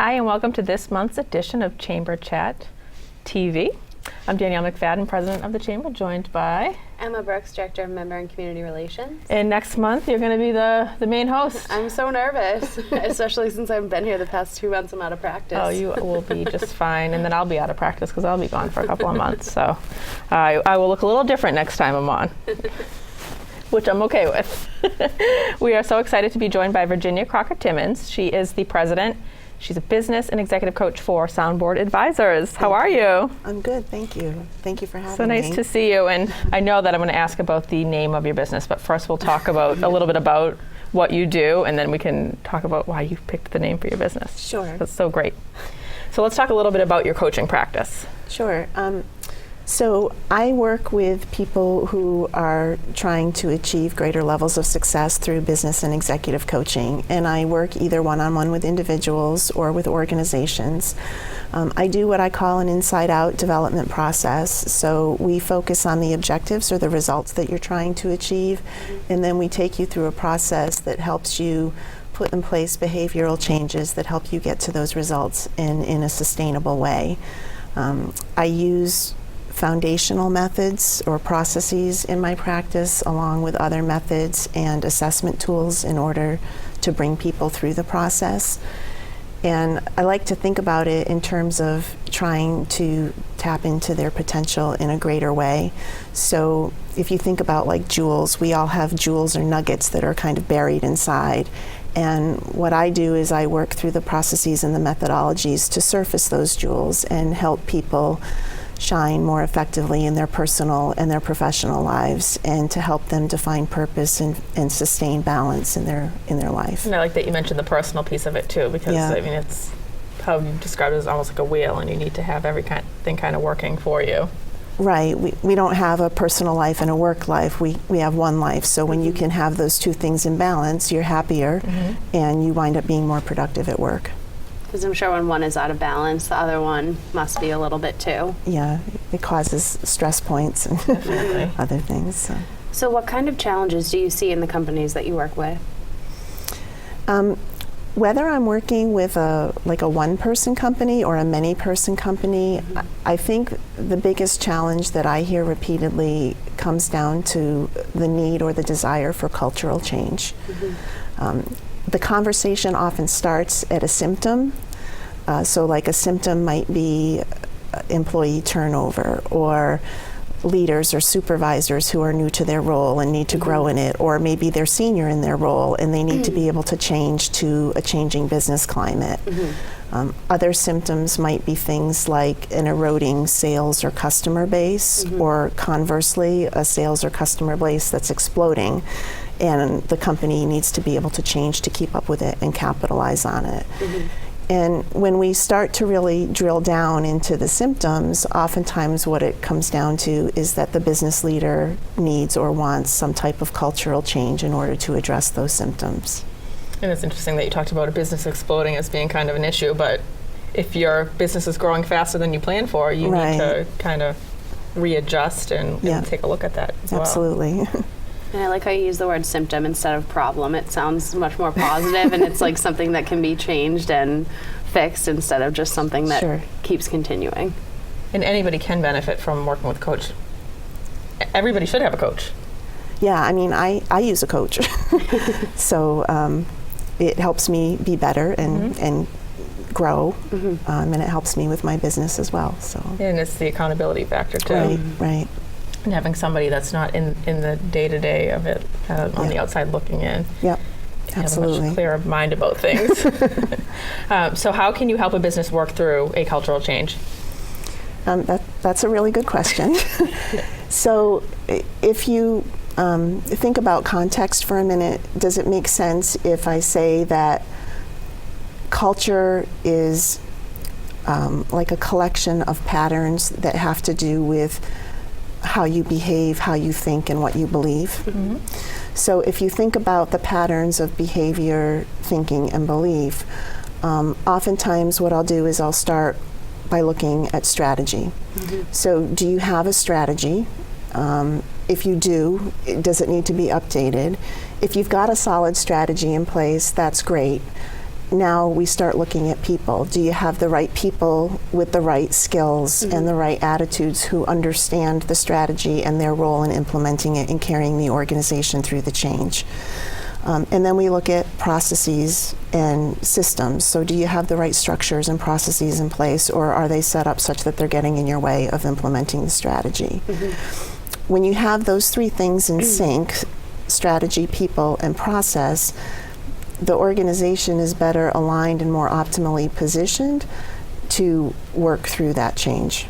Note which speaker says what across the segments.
Speaker 1: Hi, and welcome to this month's edition of Chamber Chat TV. I'm Danielle McFadden, President of the Chamber, joined by
Speaker 2: Emma Brooks, Director of Member and Community Relations.
Speaker 1: And next month, you're going to be the main host.
Speaker 2: I'm so nervous, especially since I've been here the past 2 months. I'm out of practice.
Speaker 1: Oh, you will be just fine, and then I'll be out of practice because I'll be gone for a couple of months. So I will look a little different next time I'm on, which I'm okay with. We are so excited to be joined by Virginia Crocker-Timmons. She is the president. She's a business and executive coach for Soundboard Advisors. How are you?
Speaker 3: I'm good, thank you. Thank you for having me.
Speaker 1: So nice to see you. And I know that I'm going to ask about the name of your business, but first we'll talk about a little bit about what you do, and then we can talk about why you picked the name for your business.
Speaker 3: Sure.
Speaker 1: That's so great. So let's talk a little bit about your coaching practice.
Speaker 3: Sure. So I work with people who are trying to achieve greater levels of success through business and executive coaching, and I work either one-on-one with individuals or with organizations. I do what I call an inside-out development process. So we focus on the objectives or the results that you're trying to achieve, and then we take you through a process that helps you put in place behavioral changes that help you get to those results in a sustainable way. I use foundational methods or processes in my practice along with other methods and assessment tools in order to bring people through the process. And I like to think about it in terms of trying to tap into their potential in a greater way. So if you think about like jewels, we all have jewels or nuggets that are kind of buried inside. And what I do is I work through the processes and the methodologies to surface those jewels and help people shine more effectively in their personal and their professional lives, and to help them to find purpose and sustain balance in their life.
Speaker 1: And I like that you mentioned the personal piece of it too, because I mean, it's how you describe it as almost like a wheel, and you need to have everything kind of working for you.
Speaker 3: Right. We don't have a personal life and a work life. We have one life. So when you can have those two things in balance, you're happier and you wind up being more productive at work.
Speaker 2: Because I'm sure when one is out of balance, the other one must be a little bit too.
Speaker 3: Yeah, it causes stress points and other things.
Speaker 2: So what kind of challenges do you see in the companies that you work with?
Speaker 3: Whether I'm working with a one-person company or a many-person company, I think the biggest challenge that I hear repeatedly comes down to the need or the desire for cultural change. The conversation often starts at a symptom. So like a symptom might be employee turnover, or leaders or supervisors who are new to their role and need to grow in it, or maybe they're senior in their role and they need to be able to change to a changing business climate. Other symptoms might be things like an eroding sales or customer base, or conversely, a sales or customer base that's exploding, and the company needs to be able to change to keep up with it and capitalize on it. And when we start to really drill down into the symptoms, oftentimes what it comes down to is that the business leader needs or wants some type of cultural change in order to address those symptoms.
Speaker 1: And it's interesting that you talked about a business exploding as being kind of an issue, but if your business is growing faster than you plan for, you need to kind of readjust and take a look at that as
Speaker 3: Absolutely.
Speaker 2: And I like how you use the word symptom instead of problem. It sounds much more positive, and it's like something that can be changed and fixed instead of just something that keeps continuing.
Speaker 1: And anybody can benefit from working with a coach. Everybody should have a coach.
Speaker 3: Yeah, I mean, I use a coach. So it helps me be better and grow, and it helps me with my business as well. So.
Speaker 1: And it's the accountability factor too.
Speaker 3: Right.
Speaker 1: And having somebody that's not in the day-to-day of it, on the outside looking in.
Speaker 3: Yep,
Speaker 1: Have
Speaker 3: absolutely.
Speaker 1: a much clearer mind about things. So how can you help a business work through a cultural change?
Speaker 3: That's a really good question. So if you think about context for a minute, does it make sense if I say that culture is like a collection of patterns that have to do with how you behave, how you think, and what you believe? So if you think about the patterns of behavior, thinking, and belief, oftentimes what I'll do is I'll start by looking at strategy. So do you have a strategy? If you do, does it need to be updated? If you've got a solid strategy in place, that's great. now we start looking at people. Do you have the right people with the right skills and the right attitudes who understand the strategy and their role in implementing it and carrying the organization through the change? And then we look at processes and systems. So do you have the right structures and processes in place, or are they set up such that they're getting in your way of implementing the strategy? When you have those three things in sync, strategy, people, and process, the organization is better aligned and more optimally positioned to work through that change.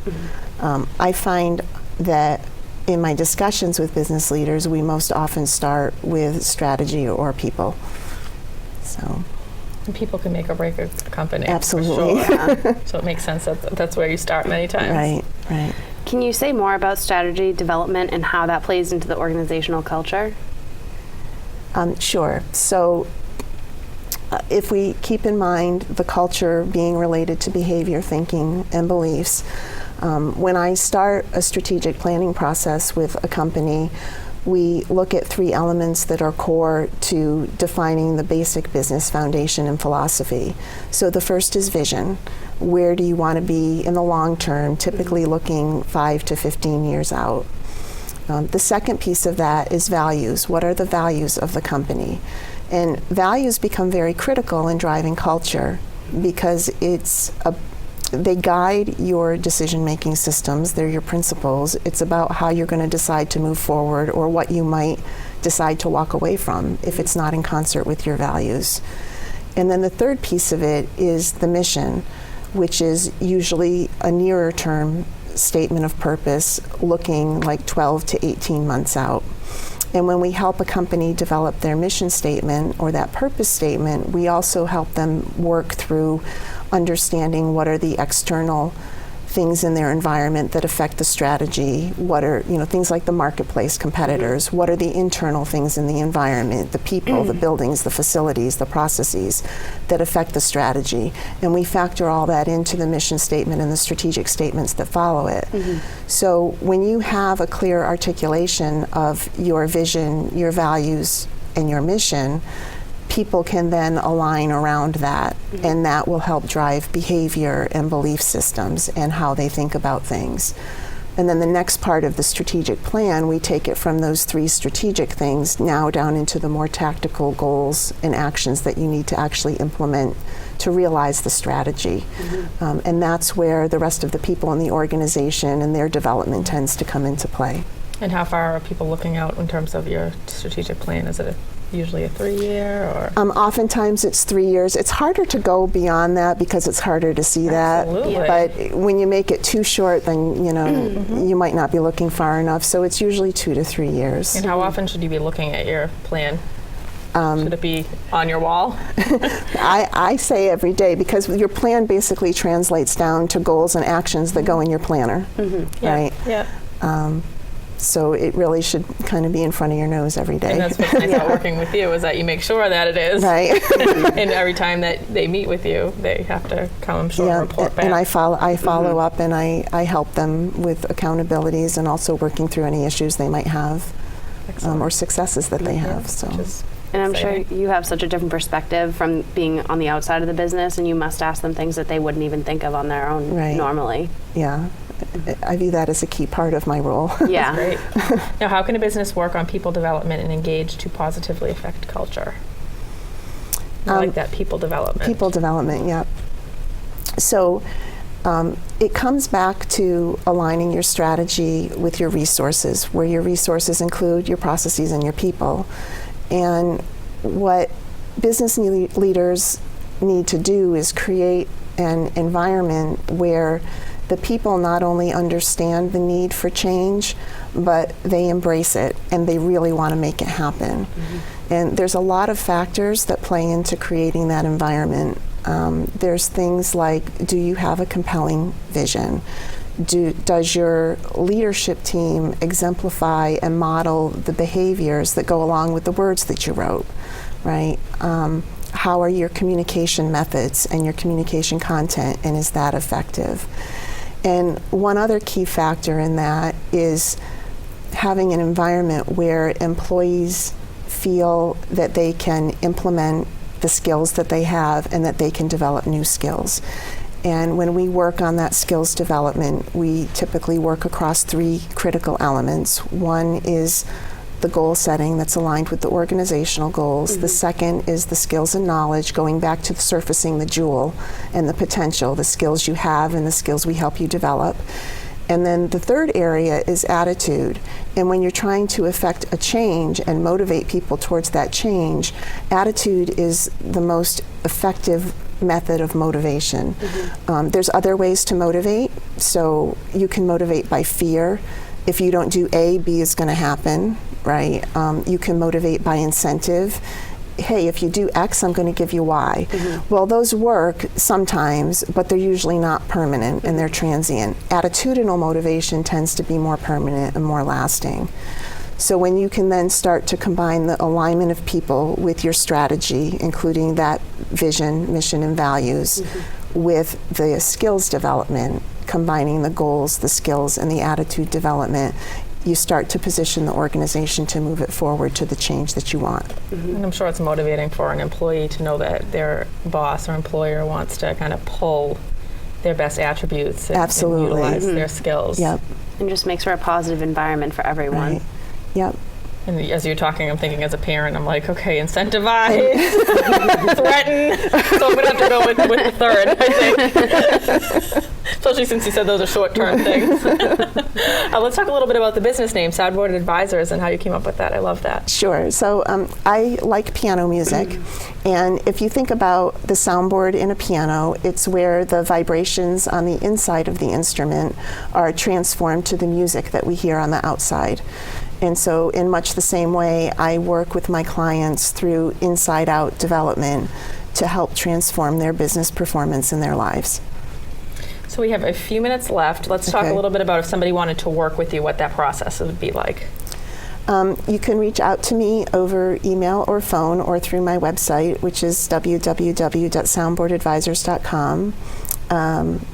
Speaker 3: I find that in my discussions with business leaders, we most often start with strategy or people. So,
Speaker 1: and people can make or break a company.
Speaker 3: Absolutely.
Speaker 1: For sure. So it makes sense that that's where you start many times.
Speaker 3: Right, right.
Speaker 2: Can you say more about strategy development and how that plays into the organizational culture?
Speaker 3: Sure. So if we keep in mind the culture being related to behavior, thinking, and beliefs, when I start a strategic planning process with a company, we look at three elements that are core to defining the basic business foundation and philosophy. So the first is vision. Where do you want to be in the long term, typically looking 5 to 15 years out? The second piece of that is values. What are the values of the company? And values become very critical in driving culture because they guide your decision-making systems. They're your principles. It's about how you're going to decide to move forward or what you might decide to walk away from if it's not in concert with your values. And then the third piece of it is the mission, which is usually a nearer term statement of purpose looking like 12 to 18 months out. And when we help a company develop their mission statement or that purpose statement, we also help them work through understanding what are the external things in their environment that affect the strategy, what are things like the marketplace, competitors, what are the internal things in the environment, the people, the buildings, the facilities, the processes that affect the strategy. And we factor all that into the mission statement and the strategic statements that follow it. So when you have a clear articulation of your vision, your values, and your mission, people can then align around that, and that will help drive behavior and belief systems and how they think about things. And then the next part of the strategic plan, we take it from those three strategic things now down into the more tactical goals and actions that you need to actually implement to realize the strategy. And that's where the rest of the people in the organization and their development tends to come into play.
Speaker 1: And how far are people looking out in terms of your strategic plan? Is it usually a 3-year or?
Speaker 3: Oftentimes it's 3 years. It's harder to go beyond that because it's harder to see
Speaker 1: Absolutely.
Speaker 3: that. But when you make it too short, then you might not be looking far enough. So it's usually 2 to 3 years.
Speaker 1: And how often should you be looking at your plan? Should it be on your wall?
Speaker 3: I say every day because your plan basically translates down to goals and actions that go in your planner, right?
Speaker 1: Yeah.
Speaker 3: So it really should kind of be in front of your nose every day.
Speaker 1: And that's what's nice about working with you is that you make sure that it is.
Speaker 3: Right.
Speaker 1: And every time that they meet with you, they have to come and report back.
Speaker 3: And I follow up and I help them with accountabilities and also working through any issues they might have or successes that they have. So.
Speaker 2: And I'm sure you have such a different perspective from being on the outside of the business, and you must ask them things that they wouldn't even think of on their own normally.
Speaker 3: Yeah. I view that as a key part of my role.
Speaker 2: Yeah.
Speaker 1: That's great. Now, how can a business work on people development and engage to positively affect culture? I like that people development.
Speaker 3: People development, yeah. So it comes back to aligning your strategy with your resources, where your resources include your processes and your people. And what business leaders need to do is create an environment where the people not only understand the need for change, but they embrace it and they really want to make it happen. And there's a lot of factors that play into creating that environment. There's things like, do you have a compelling vision? Does your leadership team exemplify and model the behaviors that go along with the words that you wrote, right? How are your communication methods and your communication content, and is that effective? And one other key factor in that is having an environment where employees feel that they can implement the skills that they have and that they can develop new skills. And when we work on that skills development, we typically work across 3 critical elements. One is the goal setting that's aligned with the organizational goals. The second is the skills and knowledge, going back to surfacing the jewel and the potential, the skills you have and the skills we help you develop. And then the third area is attitude. And when you're trying to affect a change and motivate people towards that change, attitude is the most effective method of motivation. There's other ways to motivate. So you can motivate by fear. If you don't do A, B is going to happen, right? You can motivate by incentive. Hey, if you do X, I'm going to give you Y. Well, those work sometimes, but they're usually not permanent and they're transient. Attitudinal motivation tends to be more permanent and more lasting. So when you can then start to combine the alignment of people with your strategy, including that vision, mission, and values, with the skills development, combining the goals, the skills, and the attitude development, you start to position the organization to move it forward to the change that you want.
Speaker 1: And I'm sure it's motivating for an employee to know that their boss or employer wants to kind of pull their best attributes and utilize their skills.
Speaker 3: Yep.
Speaker 2: And just makes for a positive environment for everyone.
Speaker 3: Right. Yep.
Speaker 1: And as you're talking, I'm thinking as a parent, I'm like, okay, incentivize, threaten. So I'm going to have to go with the third, I think. Especially since you said those are short-term things. Let's talk a little bit about the business name, Soundboard Advisors, and how you came up with that. I love that.
Speaker 3: Sure. So I like piano music. And if you think about the soundboard in a piano, it's where the vibrations on the inside of the instrument are transformed to the music that we hear on the outside. And so in much the same way, I work with my clients through inside-out development to help transform their business performance in their lives.
Speaker 1: So we have a few minutes left. Let's talk a little bit about if somebody wanted to work with you, what that process would be like.
Speaker 3: You can reach out to me over email or phone or through my website, which is www.soundboardadvisors.com.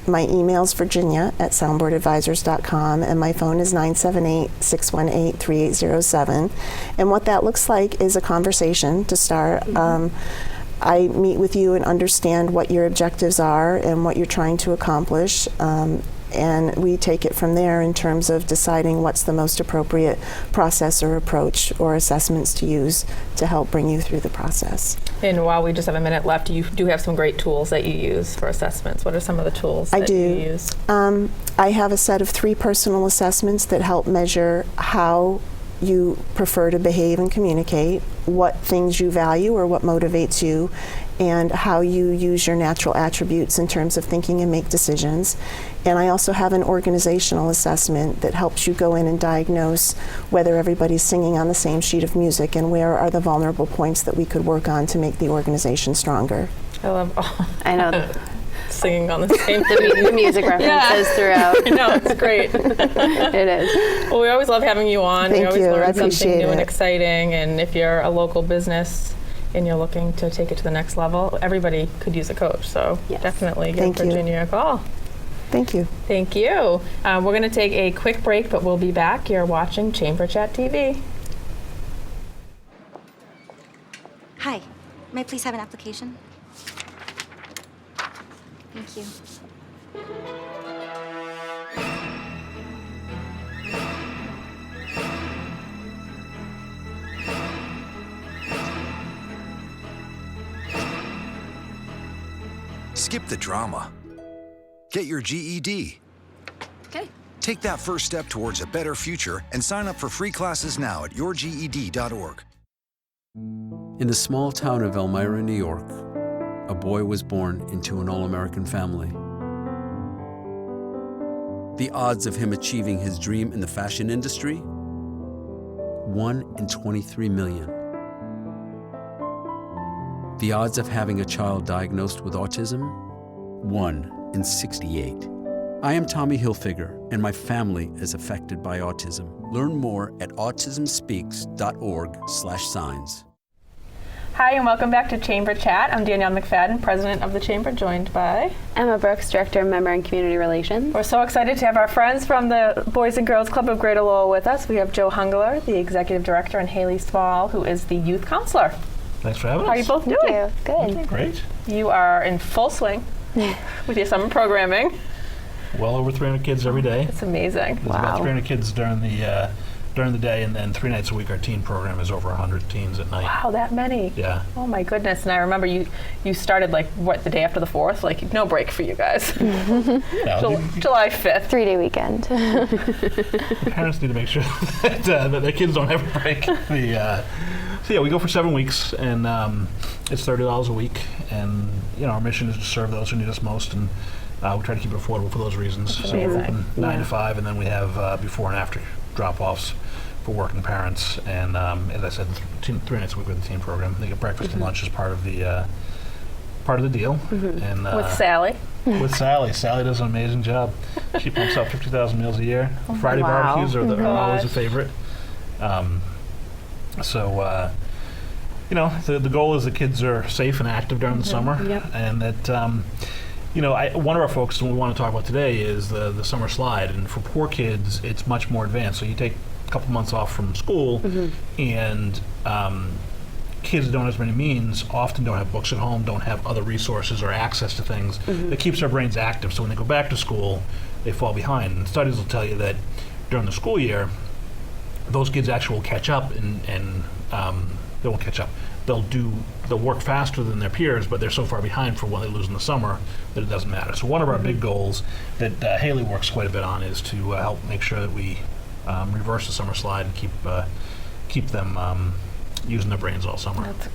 Speaker 3: My email's virginia@soundboardadvisors.com, and my phone is 978-618-3807. And what that looks like is a conversation to start. I meet with you and understand what your objectives are and what you're trying to accomplish. And we take it from there in terms of deciding what's the most appropriate process or approach or assessments to use to help bring you through the process.
Speaker 1: And while we just have a minute left, you do have some great tools that you use for assessments. What are some of the tools that you use?
Speaker 3: I have a set of 3 personal assessments that help measure how you prefer to behave and communicate, what things you value or what motivates you, and how you use your natural attributes in terms of thinking and make decisions. And I also have an organizational assessment that helps you go in and diagnose whether everybody's singing on the same sheet of music and where are the vulnerable points that we could work on to make the organization stronger.
Speaker 1: I love
Speaker 2: I know.
Speaker 1: singing on the same
Speaker 2: The music references throughout.
Speaker 1: I know, it's great.
Speaker 2: It is.
Speaker 1: Well, we always love having you on.
Speaker 3: Thank
Speaker 1: we always
Speaker 3: you. I
Speaker 1: learn something
Speaker 3: appreciate
Speaker 1: new and
Speaker 3: it.
Speaker 1: exciting. And if you're a local business and you're looking to take it to the next level, everybody could use a coach. So definitely give Virginia a call.
Speaker 3: Thank you.
Speaker 1: Thank you. We're going to take a quick break, but we'll be back. You're watching Chamber Chat TV.
Speaker 4: Hi, may I please have an application? Thank you.
Speaker 5: Skip the drama. Get your GED.
Speaker 4: Okay.
Speaker 5: Take that first step towards a better future and sign up for free classes now at yourged.org.
Speaker 6: In the small town of Elmira, New York, a boy was born into an all-American family. The odds of him achieving his dream in the fashion industry? 1 in 23 million. The odds of having a child diagnosed with autism? 1 in 68. I am Tommy Hilfiger, and my family is affected by autism. Learn more at autismspeaks.org/signs.
Speaker 1: Hi, and welcome back to Chamber Chat. I'm Danielle McFadden, President of the Chamber, joined by
Speaker 2: Emma Brooks, Director of Member and Community Relations.
Speaker 1: We're so excited to have our friends from the Boys and Girls Club of Greater Lowell with us. We have Joe Hungler, the Executive Director, and Haley Small, who is the Youth Counselor.
Speaker 7: Thanks for having us.
Speaker 1: How are you both doing?
Speaker 8: Good.
Speaker 7: Great.
Speaker 1: You are in full swing with your summer programming.
Speaker 7: Well over 300 kids every day.
Speaker 1: It's amazing.
Speaker 7: There's about 300 kids during the day, and then 3 nights a week our teen program is over 100 teens at night.
Speaker 1: Wow, that many.
Speaker 7: Yeah.
Speaker 1: Oh my goodness. And I remember you started like, what, the day after the 4th? Like, no break for you guys.
Speaker 7: Yeah,
Speaker 1: July 5th.
Speaker 8: 3-day weekend.
Speaker 7: parents need to make sure that their kids don't have a break. So yeah, we go for 7 weeks, and it's $30 a week, and our mission is to serve those who need us most, and we try to keep it affordable for those reasons. So we're open 9 to 5, and then we have before and after drop-offs for working parents, and as I said, 3 nights a week with the teen program. They get breakfast and lunch as part of the deal. And
Speaker 1: With Sally.
Speaker 7: with Sally. Sally does an amazing job. She pumps out 50,000 meals a year. Friday barbecues are always a favorite. The goal is the kids are safe and active during the summer, and that one of our focuses we want to talk about today is the summer slide. And for poor kids, it's much more advanced. So you take a couple months off from school, and kids who don't have as many means often don't have books at home, don't have other resources or access to things that keeps their brains active. So when they go back to school, they fall behind. And studies will tell you that during the school year, those kids actually will catch up, and they won't catch up. They'll work faster than their peers, but they're so far behind for what they lose in the summer that it doesn't matter. So one of our big goals that Haley works quite a bit on is to help make sure that we reverse the summer slide and keep them using their brains all summer.
Speaker 1: That's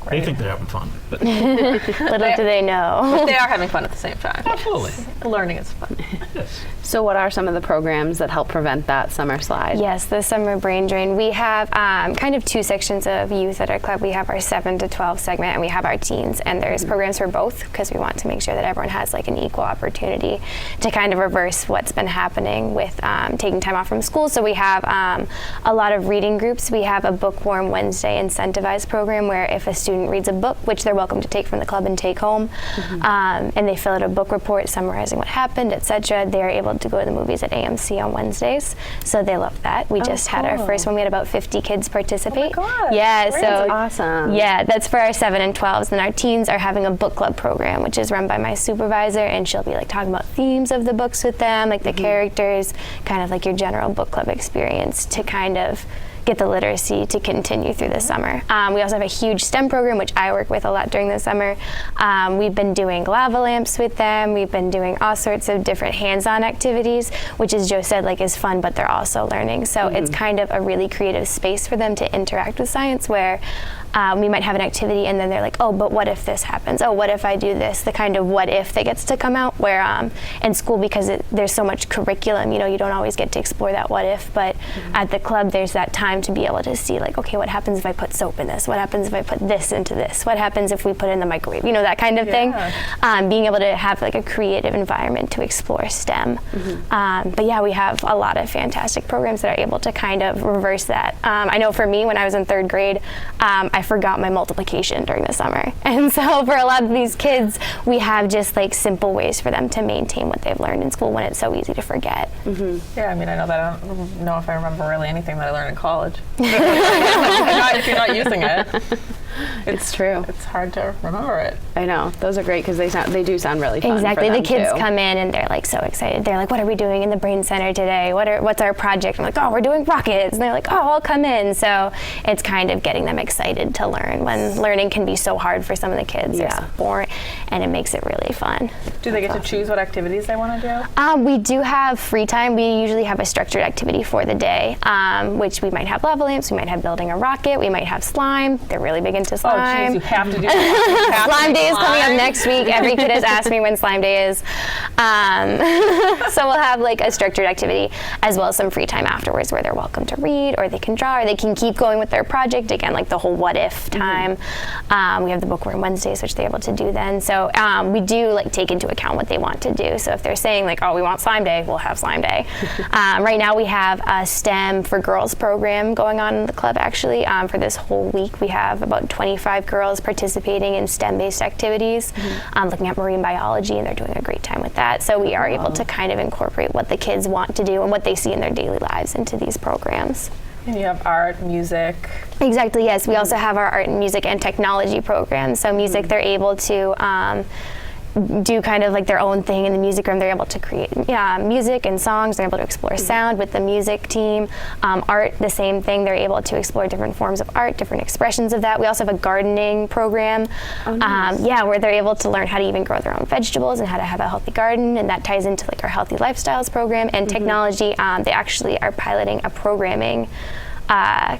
Speaker 7: They think they're having fun. But
Speaker 8: Little do they know.
Speaker 1: But they are having fun at the same time.
Speaker 7: Absolutely.
Speaker 1: Learning is fun.
Speaker 7: Yes.
Speaker 2: So what are some of the programs that help prevent that summer slide?
Speaker 8: Yes, the summer brain drain. We have kind of 2 sections of youth at our club. We have our 7 to 12 segment, and we have our teens. And there's programs for both because we want to make sure that everyone has like an equal opportunity to kind of reverse what's been happening with taking time off from school. So we have a lot of reading groups. We have a Bookworm Wednesday incentivized program where if a student reads a book, which they're welcome to take from the club and take home, and they fill out a book report summarizing what happened, etc., they're able to go to the movies at AMC on Wednesdays. So they love that. We just had our first one. We had about 50 kids participate.
Speaker 1: Oh my gosh.
Speaker 8: Yeah,
Speaker 1: Great.
Speaker 8: so
Speaker 2: That's awesome.
Speaker 8: yeah, that's for our 7 and 12s. Then our teens are having a book club program, which is run by my supervisor, and she'll be like talking about themes of the books with them, like the characters, kind of like your general book club experience to kind of get the literacy to continue through the summer. We also have a huge STEM program, which I work with a lot during the summer. We've been doing lava lamps with them. We've been doing all sorts of different hands-on activities, which, as Joe said, like is fun, but they're also learning. So it's kind of a really creative space for them to interact with science where we might have an activity and then they're like, oh, but what if this happens? Oh, what if I do this? The kind of what if that gets to come out where in school, because there's so much curriculum, you don't always get to explore that what if, but at the club there's that time to be able to see like, okay, what happens if I put soap in this? What happens if I put this into this? What happens if we put it in the microwave? That kind of thing. Being able to have like a creative environment to explore STEM. But yeah, we have a lot of fantastic programs that are able to kind of reverse that. I know for me, when I was in 3rd grade, I forgot my multiplication during the summer. And so for a lot of these kids, we have just like simple ways for them to maintain what they've learned in school when it's so easy to forget.
Speaker 1: Yeah, I mean, I know that I don't know if I remember really anything that I learned in college. Not if you're not using it.
Speaker 2: It's true.
Speaker 1: It's hard to remember it.
Speaker 2: I know. Those are great because they do sound really fun.
Speaker 8: Exactly.
Speaker 2: For
Speaker 8: The
Speaker 2: them
Speaker 8: kids
Speaker 2: too.
Speaker 8: come in and they're like so excited. They're like, what are we doing in the Brain Center today? What's our project? I'm like, oh, we're doing rockets. And they're like, oh, I'll come in. So it's kind of getting them excited to learn when learning can be so hard for some of the kids. They're so boring, and it makes it really fun.
Speaker 1: Do they get to choose what activities they want to do?
Speaker 8: We do have free time. We usually have a structured activity for the day, which we might have lava lamps, we might have building a rocket, we might have slime. They're really big into
Speaker 1: Oh,
Speaker 8: slime.
Speaker 1: geez, you have to do that.
Speaker 8: Slime Day is coming up next week. Every kid has asked me when Slime Day is. So we'll have like a structured activity as well as some free time afterwards where they're welcome to read or they can draw or they can keep going with their project. Again, like the whole what if time. We have the Bookworm Wednesdays, which they're able to do then. So we do like take into account what they want to do. So if they're saying like, oh, we want Slime Day, we'll have Slime Day. Right now we have a STEM for Girls program going on in the club actually. For this whole week we have about 25 girls participating in STEM-based activities, looking at marine biology, and they're doing a great time with that. So we are able to kind of incorporate what the kids want to do and what they see in their daily lives into these programs.
Speaker 1: And you have art, music.
Speaker 8: Exactly, yes. We also have our art and music and technology program. So music, they're able to do kind of like their own thing in the music room. They're able to create music and songs. They're able to explore sound with the music team. Art, the same thing. They're able to explore different forms of art, different expressions of that. We also have a gardening program.
Speaker 2: Oh, nice.
Speaker 8: Where they're able to learn how to even grow their own vegetables and how to have a healthy garden, and that ties into like our healthy lifestyles program. And technology, they actually are piloting a programming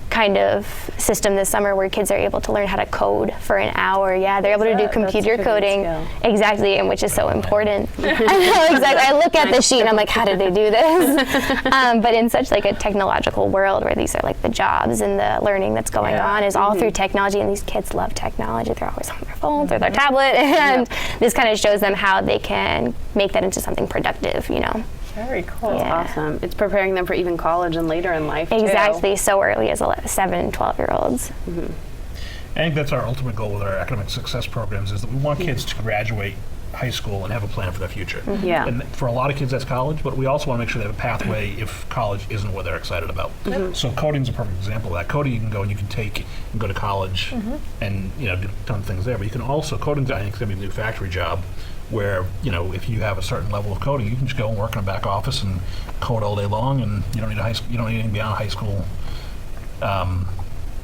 Speaker 8: kind of system this summer where kids are able to learn how to code for an hour. Yeah, they're able to do computer coding. Exactly, and which is so important. I know, exactly. I look at the sheet and I'm like, how did they do this? But in such like a technological world where these are like the jobs and the learning that's going on is all through technology, and these kids love technology. They're always on their phones or their tablet, and this kind of shows them how they can make that into something productive, you know.
Speaker 1: Very cool.
Speaker 8: Yeah.
Speaker 2: Awesome. It's preparing them for even college and later in life,
Speaker 8: Exactly, so early as 7, 12-year-olds.
Speaker 7: I think that's our ultimate goal with our academic success programs is that we want kids to graduate high school and have a plan for their future.
Speaker 2: Yeah.
Speaker 7: And for a lot of kids, that's college, but we also want to make sure they have a pathway if college isn't what they're excited about. So coding's a perfect example of that. Coding, you can go and you can take and go to college and do a ton of things there. But you can also, coding, I think, is going to be the new factory job where, if you have a certain level of coding, you can just go and work in a back office and code all day long, and you don't need you don't need anything beyond a high school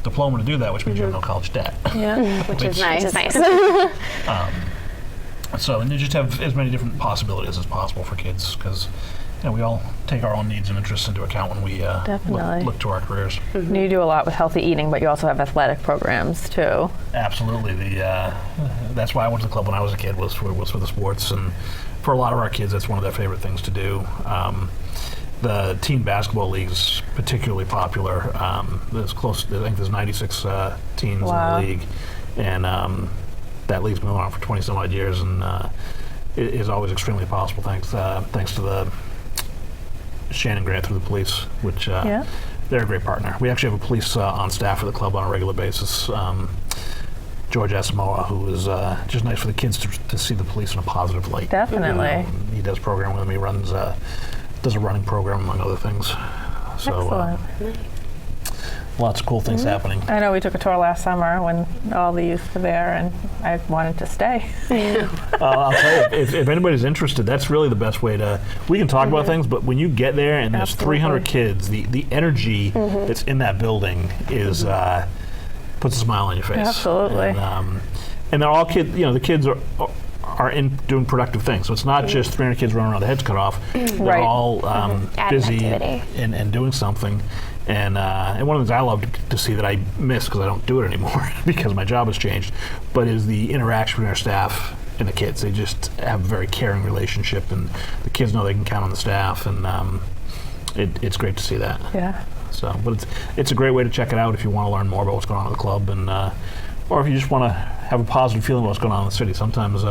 Speaker 7: diploma to do that, which means you have no college debt.
Speaker 1: Yeah.
Speaker 2: which is nice.
Speaker 7: So, and you just have as many different possibilities as possible for kids, because we all take our own needs and interests into account when we look to our careers.
Speaker 1: You do a lot with healthy eating, but you also have athletic programs too.
Speaker 7: Absolutely. That's why I went to the club when I was a kid, was for the sports, and for a lot of our kids, that's one of their favorite things to do. The teen basketball league is particularly popular. There's I think there's 96 teams in the league, and that league's been going on for 20 some odd years, and it is always extremely possible thanks to the Shannon Grant through the police, which they're a great partner. We actually have a police on staff for the club on a regular basis. George Asamoah, who is just nice for the kids to see the police in a positive light.
Speaker 1: Definitely.
Speaker 7: He does program with them. He does a running program, among other things. So,
Speaker 1: Excellent.
Speaker 7: Lots of cool things happening.
Speaker 1: I know we took a tour last summer when all the youth were there, and I wanted to stay.
Speaker 7: I'll tell you, if anybody's interested, that's really the best way to. We can talk about things, but when you get there and there's 300 kids, the energy that's in that building is puts a smile on your face.
Speaker 1: Absolutely.
Speaker 7: And they're all kids. The kids are in doing productive things. So it's not just 300 kids running around their heads cut off. They're all busy and doing something. And one of the things I love to see that I miss because I don't do it anymore because my job has changed, but is the interaction between our staff and the kids. They just have a very caring relationship, and the kids know they can count on the staff, and it's great to see that.
Speaker 1: Yeah.
Speaker 7: So, but it's a great way to check it out if you want to learn more about what's going on at the club, and or if you just want to have a positive feeling about what's going on in the city. Sometimes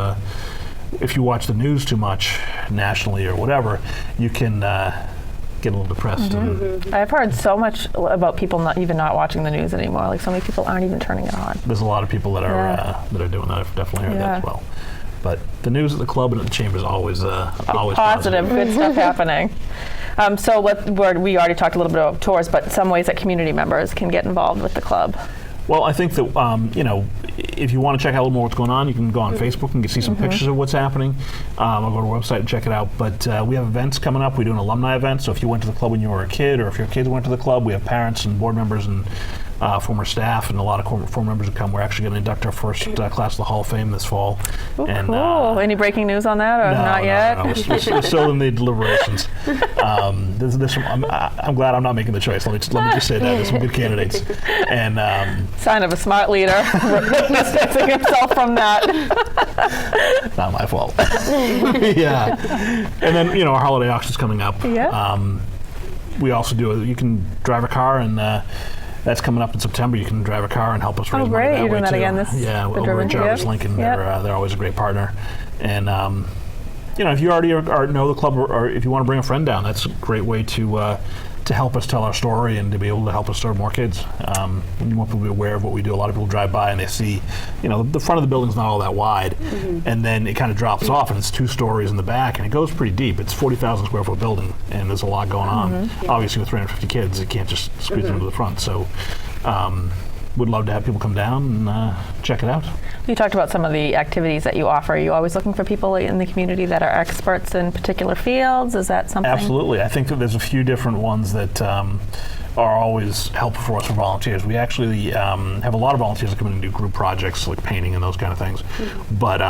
Speaker 7: if you watch the news too much nationally or whatever, you can get a little depressed.
Speaker 1: I've heard so much about people not watching the news anymore. Like so many people aren't even turning it on.
Speaker 7: There's a lot of people that are doing that. I've definitely heard that as well. But the news at the club and at the chamber is always
Speaker 1: positive. Good stuff happening. So we already talked a little bit about tours, but some ways that community members can get involved with the club.
Speaker 7: Well, I think that if you want to check out a little more what's going on, you can go on Facebook and see some pictures of what's happening. I'll go to our website and check it out. But we have events coming up. We do an alumni event. So if you went to the club when you were a kid, or if your kids went to the club, we have parents and board members and former staff and a lot of former members who come. We're actually going to induct our first class of the Hall of Fame this fall.
Speaker 1: Ooh, and, cool. Any breaking news on that, or not yet?
Speaker 7: No. We're still in the deliberations. I'm glad I'm not making the choice. Let me just say that. There's some good candidates. And
Speaker 1: sign of a smart leader, distancing himself from that.
Speaker 7: Not my fault. Yeah. And then our holiday auction's coming up.
Speaker 1: Yeah.
Speaker 7: We also you can drive a car, and that's coming up in September. You can drive a car and help us raise money that way.
Speaker 1: You're doing that
Speaker 7: too.
Speaker 1: again
Speaker 7: over at Jarvis Lincoln. They're always a great partner. And if you already know the club, or if you want to bring a friend down, that's a great way to to help us tell our story and to be able to help us serve more kids. We want people to be aware of what we do. A lot of people drive by and they see, the front of the building's not all that wide, and then it kind of drops off and it's 2 stories in the back, and it goes pretty deep. It's 40,000 square foot building, and there's a lot going on. Obviously, with 350 kids, you can't just squeeze them into the front. So, would love to have people come down and check it out.
Speaker 1: You talked about some of the activities that you offer. Are you always looking for people in the community that are experts in particular fields? Is that something?
Speaker 7: Absolutely. I think that there's a few different ones that are always helpful for us for volunteers. We actually have a lot of volunteers that come in and do group projects like painting and those kind of things. But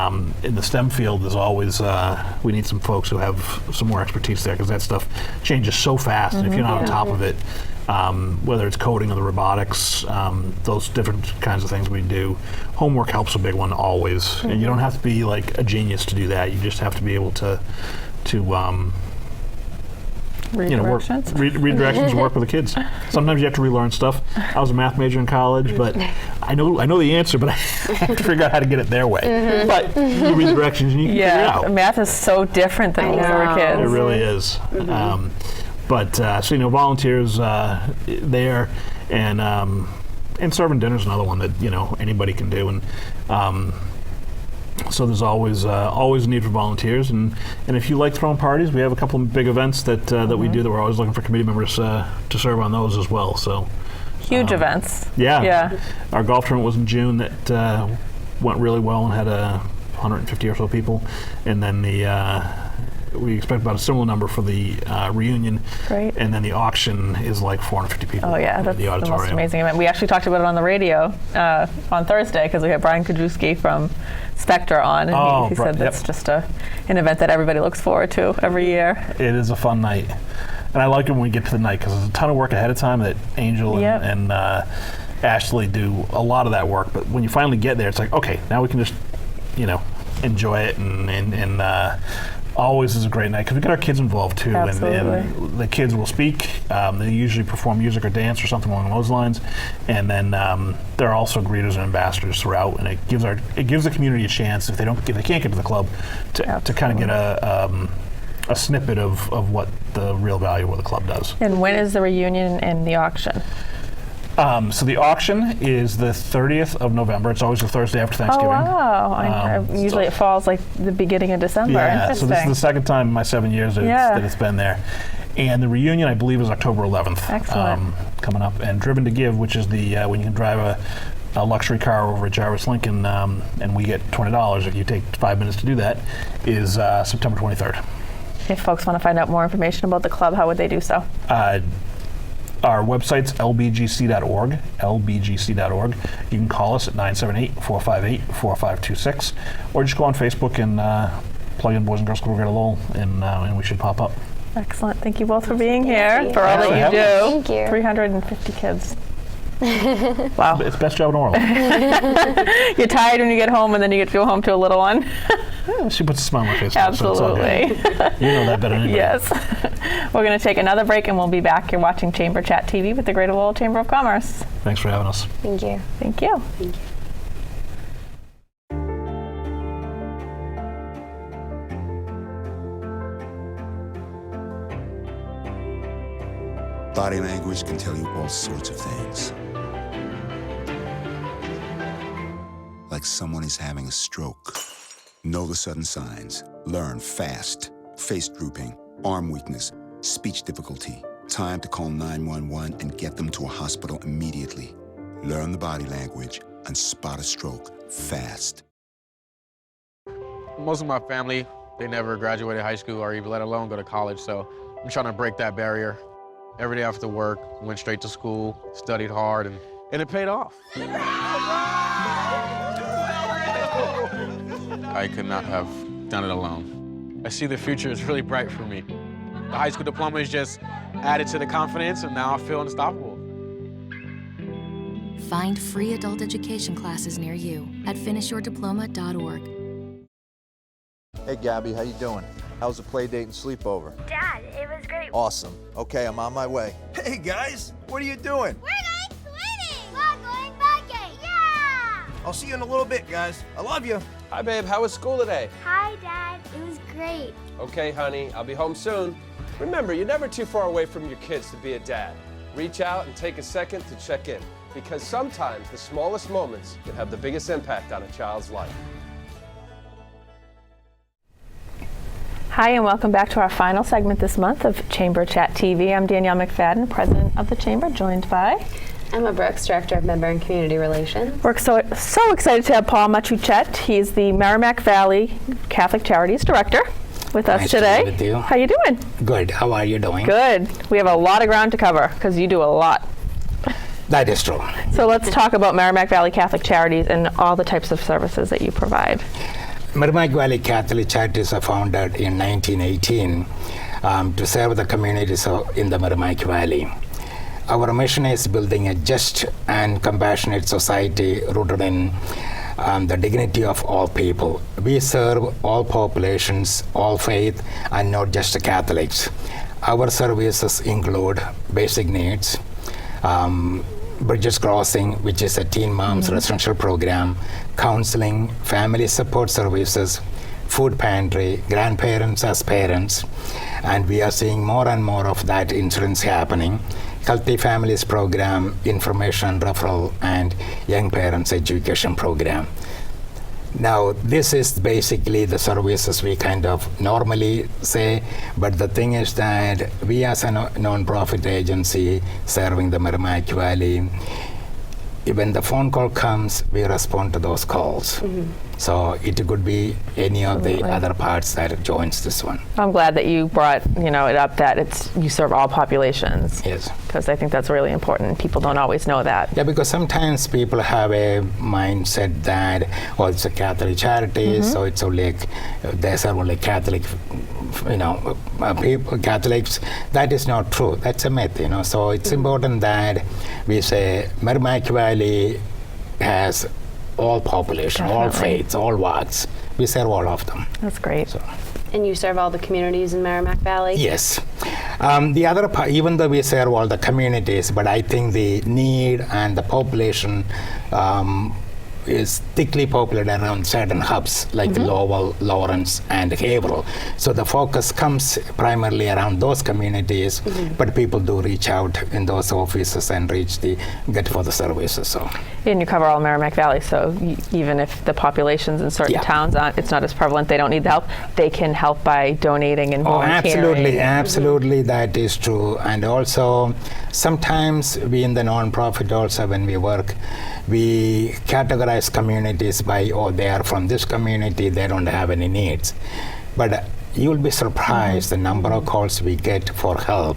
Speaker 7: in the STEM field, there's always, we need some folks who have some more expertise there, because that stuff changes so fast. And if you're not on top of it, whether it's coding or the robotics, those different kinds of things we do. Homework helps a big one always. And you don't have to be like a genius to do that. You just have to be able to
Speaker 1: Read directions?
Speaker 7: Read directions and work with the kids. Sometimes you have to relearn stuff. I was a math major in college, but I know the answer, but I have to figure out how to get it their way. But you read the directions and you can figure it out.
Speaker 1: Math is so different than when we were kids.
Speaker 7: It really is. So volunteers there, and serving dinner is another one that anybody can do, and so there's always a need for volunteers, and if you like throwing parties, we have a couple of big events that we do that we're always looking for committee members to serve on those as well. So
Speaker 1: huge events.
Speaker 7: Yeah. Our golf tournament was in June that went really well and had 150 or so people, and then we expect about a similar number for the reunion.
Speaker 1: Great.
Speaker 7: And then the auction is like 450 people.
Speaker 1: Oh yeah, that's
Speaker 7: the auditorium.
Speaker 1: The most amazing event. We actually talked about it on the radio on Thursday, because we had Brian Kajewski from Spectre on, and he said that's just an event that everybody looks forward to every year.
Speaker 7: It is a fun night. And I like it when we get to the night, because there's a ton of work ahead of time that Angel and Ashley do a lot of that work. But when you finally get there, it's like, okay, now we can just, enjoy it, and always is a great night, because we get our kids involved too. And the kids will speak. They usually perform music or dance or something along those lines, and then they're also greeters and ambassadors throughout. And it gives the community a chance, if they can't get to the club, to kind of get a snippet of what the real value of what the club does.
Speaker 1: And when is the reunion and the auction?
Speaker 7: So the auction is the 30th of November. It's always the Thursday after Thanksgiving.
Speaker 1: Oh, wow. Usually it falls like the beginning of December.
Speaker 7: Yeah,
Speaker 1: Interesting.
Speaker 7: so this is the second time in my 7 years that it's been there. And the reunion, I believe, is October 11th.
Speaker 1: Excellent.
Speaker 7: Coming up. And Driven to Give, which is the when you can drive a luxury car over at Jarvis Lincoln, and we get $20 if you take 5 minutes to do that, is September 23rd.
Speaker 1: If folks want to find out more information about the club, how would they do so?
Speaker 7: Our website's lbgc.org, lbgc.org. You can call us at 978-458-4526, or just go on Facebook and plug in Boys and Girls Club Greater Lowell, and we should pop up.
Speaker 1: Excellent. Thank you both for being here, for all that you do.
Speaker 8: Thank you.
Speaker 1: 350 kids. Wow.
Speaker 7: It's best job in the world.
Speaker 1: You're tired when you get home, and then you get to go home to a little one.
Speaker 7: She puts a smile on my face.
Speaker 1: Absolutely.
Speaker 7: So you know that better than anybody.
Speaker 1: Yes. We're going to take another break, and we'll be back. You're watching Chamber Chat TV with the Greater Lowell Chamber of Commerce.
Speaker 7: Thanks for having us.
Speaker 8: Thank you.
Speaker 1: Thank you.
Speaker 2: Thank you.
Speaker 5: Body language can tell you all sorts of things. Like someone is having a stroke. Know the sudden signs. Learn fast. Face drooping, arm weakness, speech difficulty. Time to call 911 and get them to a hospital immediately. Learn the body language and spot a stroke fast.
Speaker 9: Most of my family, they never graduated high school or even let alone go to college, so I'm trying to break that barrier. Every day after work, went straight to school, studied hard, and it paid off. I could not have done it alone. I see the future is really bright for me. The high school diploma is just added to the confidence, and now I feel unstoppable.
Speaker 10: Find free adult education classes near you at finishyourdiploma.org.
Speaker 11: Hey Gabby, how you doing? How was the play date and sleepover?
Speaker 12: Dad, it was great.
Speaker 11: Awesome. Okay, I'm on my way. Hey guys, what are you doing?
Speaker 12: We're going swimming. We're going biking. Yeah!
Speaker 11: I'll see you in a little bit, guys. I love you.
Speaker 13: Hi, babe. How was school today?
Speaker 12: Hi, Dad. It was great.
Speaker 13: Okay, honey. I'll be home soon. Remember, you're never too far away from your kids to be a dad. Reach out and take a second to check in, because sometimes the smallest moments can have the biggest impact on a child's life.
Speaker 1: Hi, and welcome back to our final segment this month of Chamber Chat TV. I'm Danielle McFadden, President of the Chamber, joined by
Speaker 2: Emma Brooks, Director of Member and Community Relations.
Speaker 1: We're so excited to have Paul Machuchet. He's the Merrimack Valley Catholic Charities Director with us today.
Speaker 14: To be with you.
Speaker 1: How you doing?
Speaker 14: Good. How are you doing?
Speaker 1: Good. We have a lot of ground to cover because you do a lot.
Speaker 14: That is true.
Speaker 1: So let's talk about Merrimack Valley Catholic Charities and all the types of services that you provide.
Speaker 14: Merrimack Valley Catholic Charities are founded in 1918 to serve the communities in the Merrimack Valley. Our mission is building a just and compassionate society rooted in the dignity of all people. We serve all populations, all faith, and not just Catholics. Our services include basic needs, Bridges Crossing, which is a teen moms residential program, counseling, family support services, food pantry, grandparents as parents, and we are seeing more and more of that incidents happening. Healthy Families program, information referral, and young parents education program. Now, this is basically the services we kind of normally say, but the thing is that we as a non-profit agency serving the Merrimack Valley, when the phone call comes, we respond to those calls. So it could be any of the other parts that joins this one.
Speaker 1: I'm glad that you brought it up that you serve all populations.
Speaker 14: Yes.
Speaker 1: Because I think that's really important. People don't always know that.
Speaker 14: Yeah, because sometimes people have a mindset that, oh, it's a Catholic charity, so it's only they serve only Catholic, people, Catholics. That is not true. That's a myth, So it's important that we say Merrimack Valley has all population, all faiths, all walks. We serve all of them.
Speaker 1: That's great.
Speaker 2: And you serve all the communities in Merrimack Valley?
Speaker 14: Yes. The other part, even though we serve all the communities, but I think the need and the population is thickly populated around certain hubs like Lowell, Lawrence, and Haverhill. So the focus comes primarily around those communities, but people do reach out in those offices and get for the services. So.
Speaker 1: And you cover all Merrimack Valley, so even if the populations in certain towns it's not as prevalent, they don't need the help, they can help by donating and volunteering.
Speaker 14: Absolutely, that is true. And also, sometimes we in the non-profit also, when we work, we categorize communities by, they are from this community, they don't have any needs. But you'll be surprised the number of calls we get for help.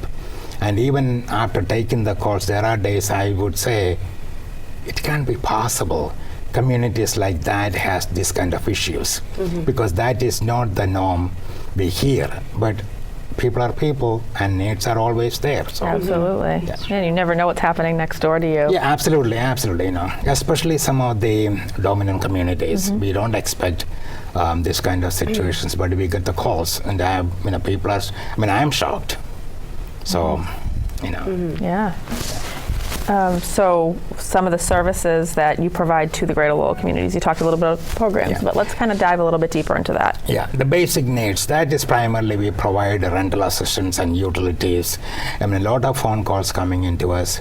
Speaker 14: And even after taking the calls, there are days I would say, it can't be possible communities like that has this kind of issues, because that is not the norm we hear. But people are people, and needs are always there. So.
Speaker 1: Absolutely. And you never know what's happening next door to you.
Speaker 14: Yeah, absolutely. Especially some of the dominant communities. We don't expect this kind of situations, but we get the calls, and people are. I'm shocked. So,
Speaker 1: Yeah. So some of the services that you provide to the Greater Lowell communities, you talked a little bit about programs, but let's kind of dive a little bit deeper into that.
Speaker 14: Yeah, the basic needs, that is primarily we provide rental assistance and utilities. A lot of phone calls coming into us.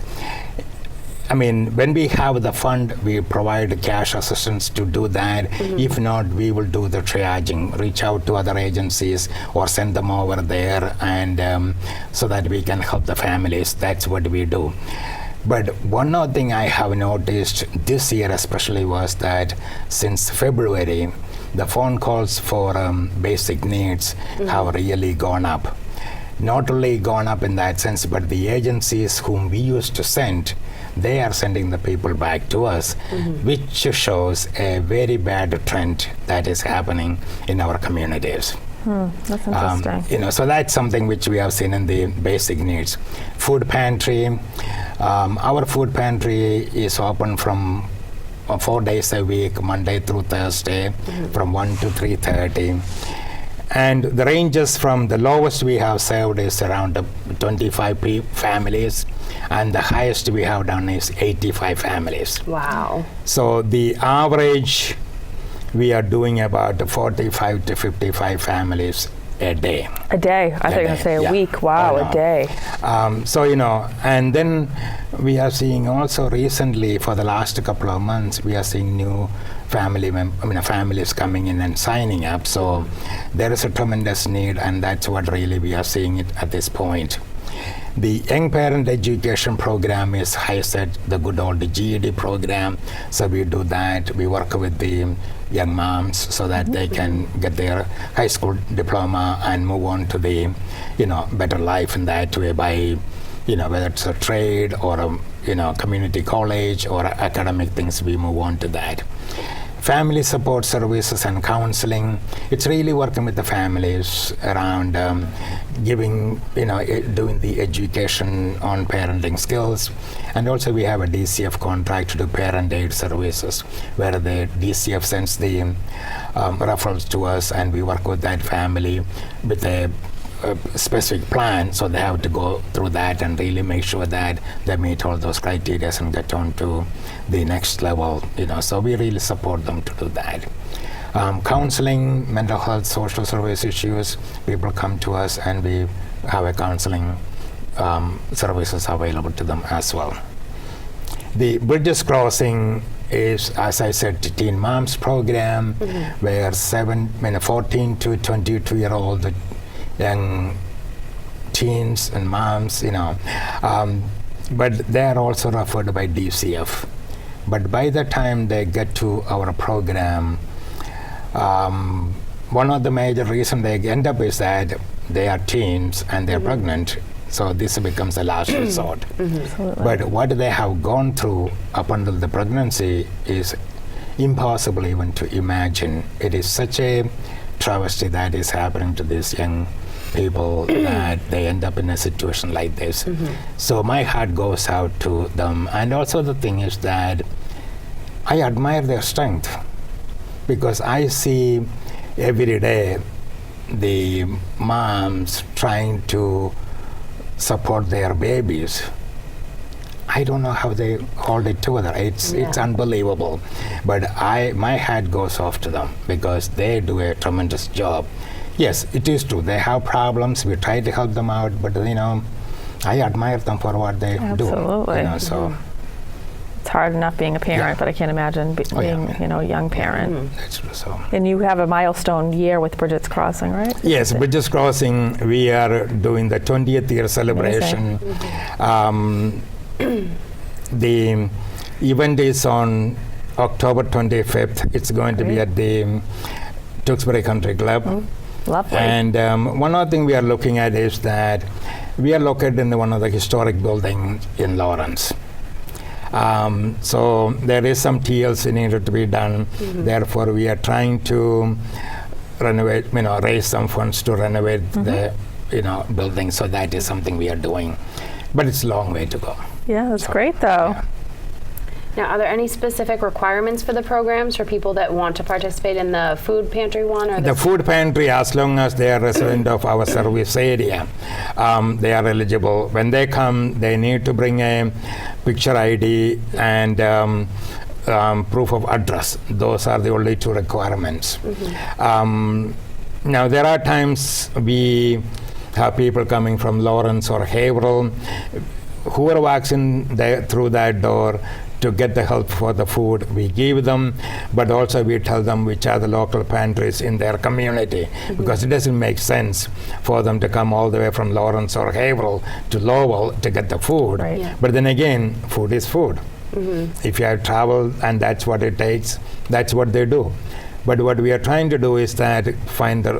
Speaker 14: When we have the fund, we provide cash assistance to do that. If not, we will do the triaging, reach out to other agencies or send them over there, and so that we can help the families. That's what we do. But one other thing I have noticed this year especially was that since February, the phone calls for basic needs have really gone up. Not only gone up in that sense, but the agencies whom we used to send, they are sending the people back to us, which shows a very bad trend that is happening in our communities.
Speaker 1: That's interesting.
Speaker 14: So that's something which we have seen in the basic needs. Food pantry. Our food pantry is open from 4 days a week, Monday through Thursday, from 1 to 3:30. And the ranges from the lowest we have served is around 25 families, and the highest we have done is 85 families.
Speaker 2: Wow.
Speaker 14: So the average we are doing about 45 to 55 families a day.
Speaker 1: A day? I thought you were going to say a week. Wow, a day.
Speaker 14: So, you know, and then we are seeing also recently, for the last couple of months, we are seeing new families coming in and signing up. So there is a tremendous need, and that's what really we are seeing it at this point. The Young Parent Education Program is HiSET, the good old GED program. So we do that. We work with the young moms so that they can get their high school diploma and move on to the, you know, better life in that way by, you know, whether it's a trade or a, you know, community college or academic things, we move on to that. Family support services and counseling, it's really working with the families around giving, you know, doing the education on parenting skills. And also we have a DCF contract to do parent aid services where the DCF sends the referrals to us, and we work with that family with a specific plan, so they have to go through that and really make sure that they meet all those criteria and get on to the next level, you know. So we really support them to do that. Counseling, mental health, social service issues, people come to us and we have a counseling services available to them as well. The Bridges Crossing is, as I said, Teen Moms program, where 14 to 22-year-old young teens and moms, you know, but they are also referred by DCF. But by the time they get to our program, one of the major reasons they end up is that they are teens and they're pregnant, so this becomes a last resort. But what they have gone through up until the pregnancy is impossible even to imagine. It is such a travesty that is happening to these young people that they end up in a situation like this. So my heart goes out to them. And also the thing is that I admire their strength, because I see every day the moms trying to support their babies. I don't know how they hold it together. It's unbelievable. But my hat goes off to them, because they do a tremendous job. Yes, it is true. They have problems. We try to help them out, but you know, I admire them for what they do.
Speaker 1: Absolutely.
Speaker 14: You know, so
Speaker 1: it's hard enough being a parent, but I can't imagine being, you know, a young parent.
Speaker 14: That's true. So.
Speaker 1: And you have a milestone year with Bridges Crossing, right?
Speaker 14: Yes, Bridges Crossing. We are doing the 20th year celebration. The event is on October 25th. It's going to be at the Tewksbury Country Club.
Speaker 1: Lovely.
Speaker 14: And one other thing we are looking at is that we are located in one of the historic buildings in Lawrence. So there is some TLC needed to be done. Therefore, we are trying to renovate, you know, raise some funds to renovate the, you know, building. So that is something we are doing, but it's a long way to go.
Speaker 1: Yeah, that's great though.
Speaker 2: Yeah. Now, are there any specific requirements for the programs for people that want to participate in the food pantry one? Or
Speaker 14: the food pantry, as long as they are resident of our service area, they are eligible. When they come, they need to bring a picture ID and proof of address. Those are the only two requirements. Now, there are times we have people coming from Lawrence or Haverhill. Whoever walks in through that door to get the help for the food, we give them, but also we tell them which are the local pantries in their community, because it doesn't make sense for them to come all the way from Lawrence or Haverhill to Lowell to get the food. But then again, food is food. If you have traveled and that's what it takes, that's what they do. But what we are trying to do is that find the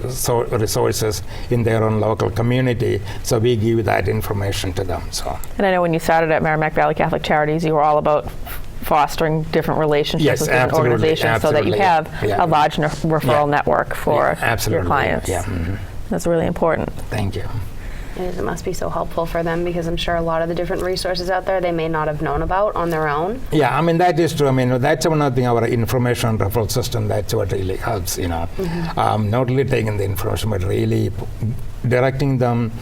Speaker 14: resources in their own local community, so we give that information to them. So.
Speaker 1: And I know when you started at Merrimack Valley Catholic Charities, you were all about fostering different relationships with different organizations so that you have a large referral network for your clients. That's really important.
Speaker 14: Thank you.
Speaker 2: It must be so helpful for them, because I'm sure a lot of the different resources out there they may not have known about on their own.
Speaker 14: Yeah, I mean, that is true. I mean, that's one thing, our information referral system, that's what really helps, you know. Not only taking the information, but really directing them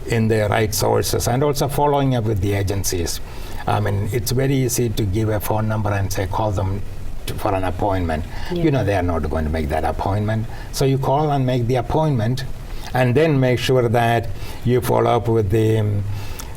Speaker 14: in the right sources, and also following up with the agencies. I mean, it's very easy to give a phone number and say, call them for an appointment. You know they are not going to make that appointment. So you call and make the appointment, and then make sure that you follow up with the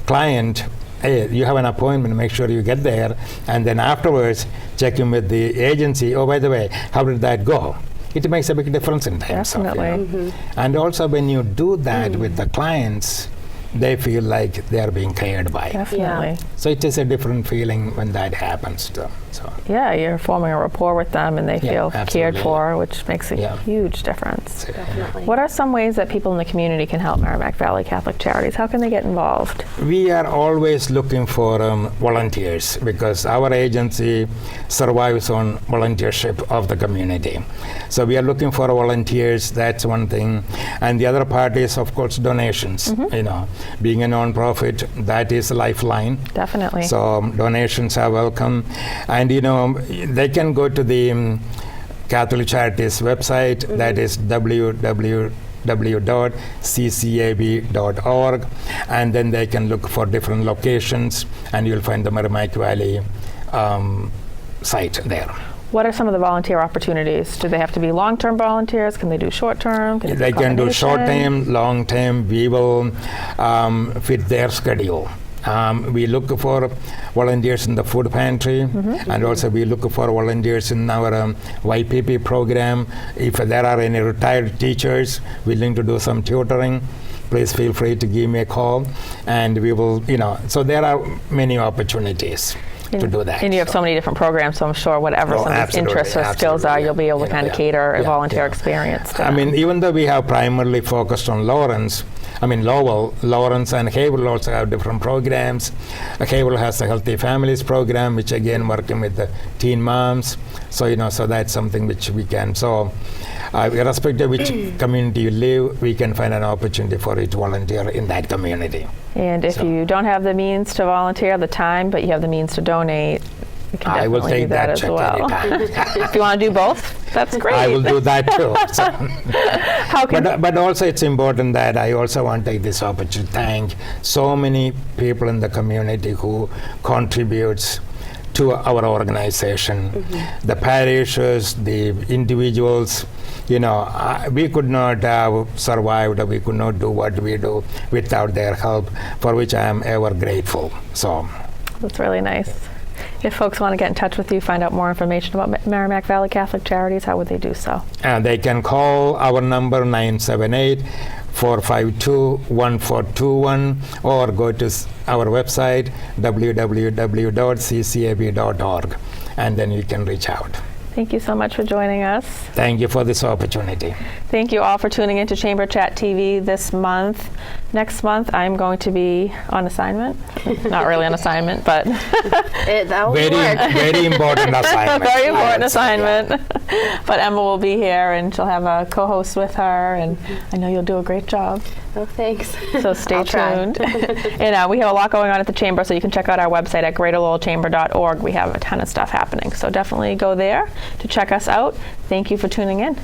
Speaker 14: client. Hey, you have an appointment, make sure you get there, and then afterwards check in with the agency. Oh, by the way, how did that go? It makes a big difference in terms
Speaker 1: Definitely.
Speaker 14: And also when you do that with the clients, they feel like they are being cared by.
Speaker 1: Definitely.
Speaker 14: So it is a different feeling when that happens to them. So.
Speaker 1: Yeah, you're forming a rapport with them and they feel cared
Speaker 14: absolutely.
Speaker 1: for, which makes a huge difference.
Speaker 2: Definitely.
Speaker 1: What are some ways that people in the community can help Merrimack Valley Catholic Charities? How can they get involved?
Speaker 14: We are always looking for volunteers because our agency survives on volunteership of the community. So we are looking for volunteers, that's one thing. And the other part is, of course, donations. You know, being a non-profit, that is a lifeline.
Speaker 1: Definitely.
Speaker 14: So donations are welcome. And, you know, they can go to the Catholic Charities website, that is www.ccab.org, and then they can look for different locations, and you'll find the Merrimack Valley site there.
Speaker 1: What are some of the volunteer opportunities? Do they have to be long-term volunteers? Can they do short-term?
Speaker 14: They can do short-term, long-term. We will fit their schedule. We look for volunteers in the food pantry, and also we look for volunteers in our YPP program. If there are any retired teachers willing to do some tutoring, please feel free to give me a call, and we will, you know, so there are many opportunities to do that.
Speaker 1: And you have so many different programs, so I'm sure whatever somebody's interests or skills are, you'll be able to kind of cater a volunteer experience to
Speaker 14: I mean, even though we have primarily focused on Lawrence, Lowell, Lawrence and Haverhill also have different programs. Haverhill has a Healthy Families program, which again working with the teen moms. So, you know, so that's something which we can. So, irrespective of which community you live, we can find an opportunity for you to volunteer in that community.
Speaker 1: And if you don't have the means to volunteer, the time, but you have the means to donate, you can
Speaker 14: I will
Speaker 1: definitely
Speaker 14: take
Speaker 1: do that
Speaker 14: that
Speaker 1: as
Speaker 14: check
Speaker 1: well.
Speaker 14: anytime.
Speaker 1: If you want to do both, that's great.
Speaker 14: I will do that too. So.
Speaker 1: How can
Speaker 14: but also it's important that I also want to take this opportunity to thank so many people in the community who contributes to our organization. The parishes, the individuals, you know, we could not have survived, we could not do what we do without their help, for which I am ever grateful. So
Speaker 1: that's really nice. If folks want to get in touch with you, find out more information about Merrimack Valley Catholic Charities, how would they do so?
Speaker 14: They can call our number 978-452-1421 or go to our website www.ccab.org, and then you can reach out.
Speaker 1: Thank you so much for joining us.
Speaker 14: Thank you for this opportunity.
Speaker 1: Thank you all for tuning into Chamber Chat TV this month. Next month, I'm going to be on assignment. Not really on assignment, but
Speaker 2: that will work.
Speaker 14: Very important assignment.
Speaker 1: Very important assignment. But Emma will be here, and she'll have a co-host with her, and I know you'll do a great job.
Speaker 2: Oh, thanks.
Speaker 1: So stay tuned. And we have a lot going on at the Chamber, so you can check out our website at greaterlowellchamber.org. We have a ton of stuff happening, so definitely go there to check us out. Thank you for tuning in.